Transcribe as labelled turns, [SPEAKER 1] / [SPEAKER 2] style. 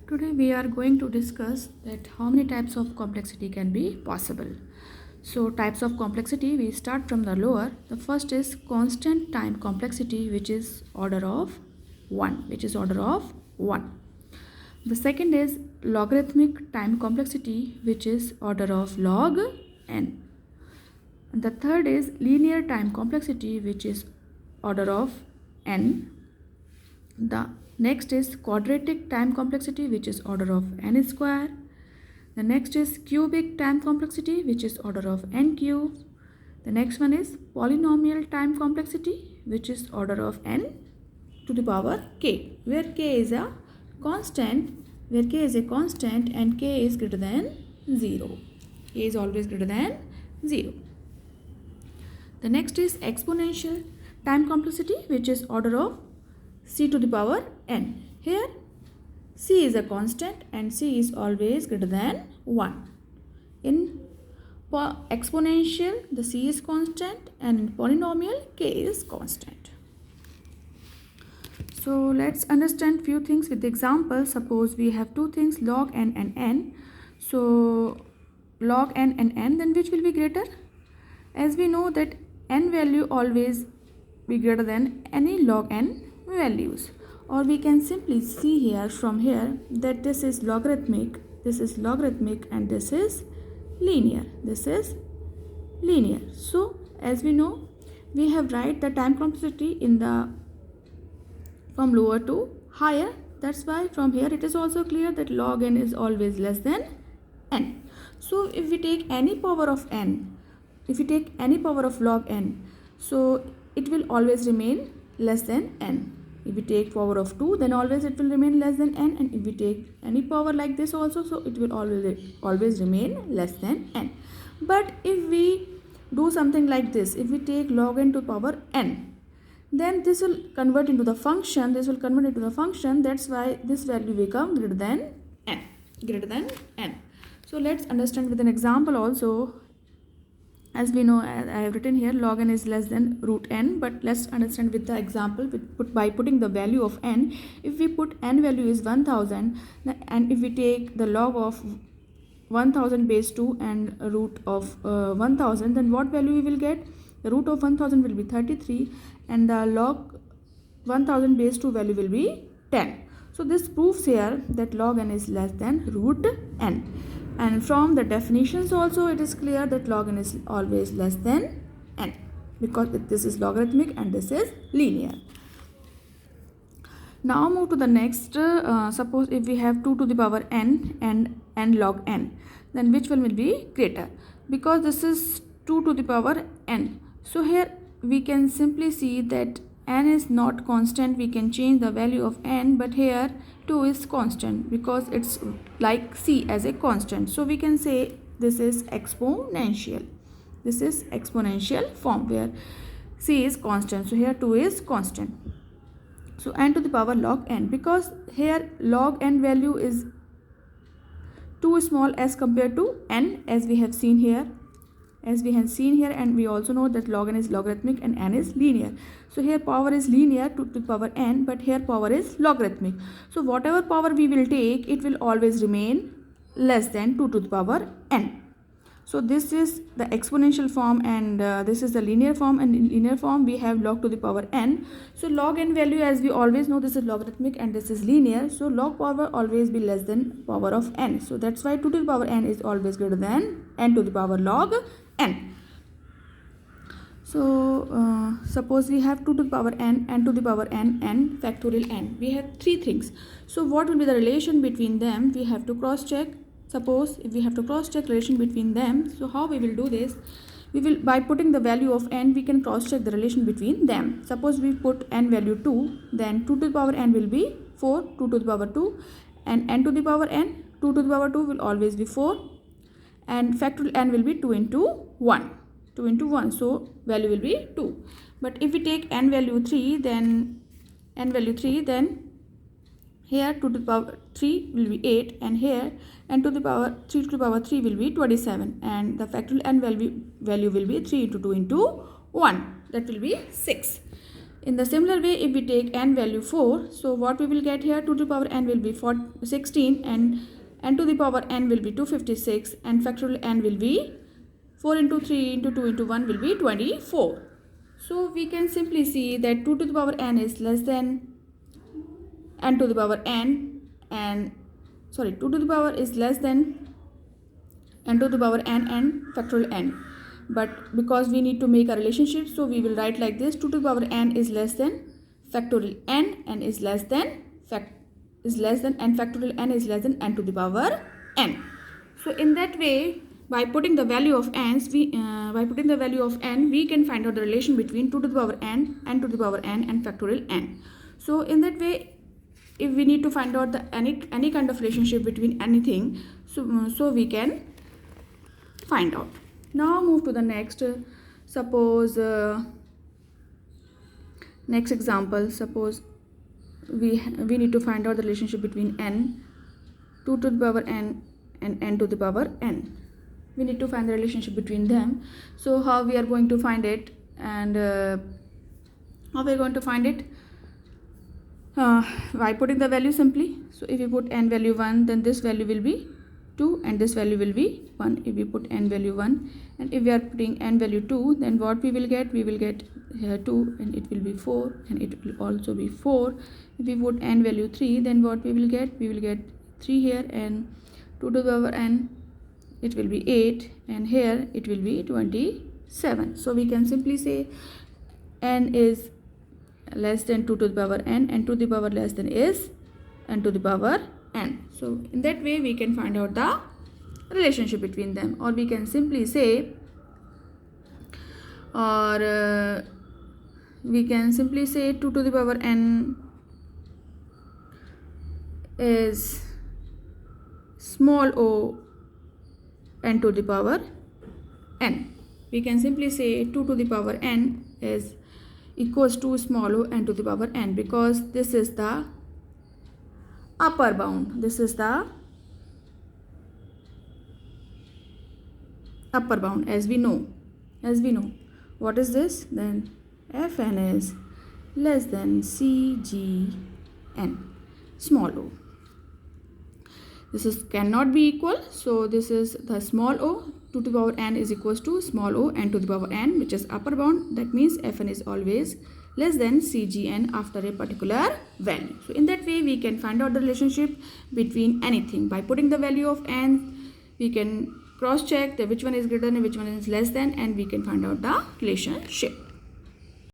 [SPEAKER 1] Today we are going to discuss that how many types of complexity can be possible. So types of complexity, we start from the lower. The first is constant time complexity, which is order of 1, The second is logarithmic time complexity, which is order of log n. And the third is linear time complexity, which is order of n. The next is quadratic time complexity, which is order of n square. The next is cubic time complexity, which is order of n cube. The next one is polynomial time complexity, which is order of n to the power k, where k is a constant, and k is greater than 0. K is always greater than 0. The next is exponential time complexity, which is order of c to the power n. Here c is a constant and c is always greater than 1. In exponential, the c is constant, and in polynomial, k is constant. So let's understand few things with the example. Suppose we have two things, log n and n. So log n and n, then which will be greater? As we know that n value always be greater than any log n values, or we can simply see here from here that this is logarithmic, and this is linear. So as we know, we have write the time complexity in the from lower to higher. That's why from here it is also clear that log n is always less than n. So if we take any power of n, if we take any power of log n, so it will always remain less than n. If we take power of 2, then always it will remain less than n, and if we take any power like this also, so it will always remain less than n. But if we do something like this, if we take log n to power n, then this will convert into the function, that's why this value become greater than n. So let's understand with an example also. As we know, I have written here log n is less than root n, but let's understand with the example by putting the value of n. If we put n value is 1000, and if we take the log of 1000 base 2 and root of 1000, then what value we will get? The root of 1000 will be 33, and the log 1000 base 2 value will be 10. So this proves here that log n is less than root n. And from the definitions also it is clear that log n is always less than n, because this is logarithmic and this is linear. Now move to the next. Suppose if we have 2 to the power n and n log n, then which one will be greater? Because this is 2 to the power n. So here we can simply see that n is not constant. We can change the value of n, but here 2 is constant because it's like c as a constant. So we can say this is exponential. This is exponential form where c is constant. So here 2 is constant. So n to the power log n, because here log n value is too small as compared to n, as we have seen here. And we also know that log n is logarithmic and n is linear. So here power is linear, 2 to the power n, but here power is logarithmic. So whatever power we will take, it will always remain less than 2 to the power n. So this is the exponential form, and this is the linear form, and in linear form we have log to the power n. So log n value, as we always know, this is logarithmic and this is linear, so log power always be less than power of n. So that's why 2 to the power n is always greater than n to the power log n. So suppose we have 2 to the power n, n to the power n, and factorial n. We have three things. So what will be the relation between them? We have to cross check. Suppose if we have to cross check relation between them, so how we will do this? We will, by putting the value of n, we can cross check the relation between them. Suppose we put n value 2, then 2 to the power n will be 4, 2 to the power 2, and n to the power n, 2 to the power 2 will always be 4, and factorial n will be 2 into 1, so value will be 2. But if we take n value 3, then here 2 to the power 3 will be 8, and here n to the power 3 to the power 3 will be 27, and the factorial n value will be 3 into 2 into 1, that will be 6. In the similar way, if we take n value 4, so what we will get here, 2 to the power n will be 16 and n to the power n will be 256 and factorial n will be 4 into 3 into 2 into 1 will be 24. So we can simply see that 2 to the power n is less than n to the power n and 2 to the power is less than n to the power n and factorial n. But because we need to make a relationship, so we will write like this: 2 to the power n is less than factorial n and is less than and factorial n is less than n to the power n. So in that way, by putting the value of n, we can find out the relation between 2 to the power n to the power n and factorial n. So in that way, if we need to find out the any kind of relationship between anything, so we can find out. Now move to the next. Suppose next example. Suppose we need to find out the relationship between n, 2 to the power n and n to the power n. We need to find the relationship between them. So how we are going to find it, and how we are going to find it? By putting the value simply. So if you put n value 1, then this value will be 2 and this value will be 1 if we put n value 1, and if we are putting n value 2, then what we will get? We will get here 2 and it will be 4 and it will also be 4. If we put n value 3, then what we will get? We will get 3 here and 2 to the power n, it will be 8 and here it will be 27. So we can simply say n is less than 2 to the power n and 2 to the power less than is n to the power n. So in that way we can find out the relationship between them, or we can simply say, we can simply say 2 to the power n is small o n to the power n. We can simply say 2 to the power n is equals to small o n to the power n, because this is the upper bound. This is the upper bound, as we know. What is this? Then Fn is less than Cgn, small o. This is cannot be equal, so this is the small o. 2 to the power n is equals to small o n to the power n, which is upper bound. That means Fn is always less than Cgn after a particular value. So in that way we can find out the relationship between anything. By putting the value of n, we can cross check that which one is greater than and which one is less than, and we can find out the relationship.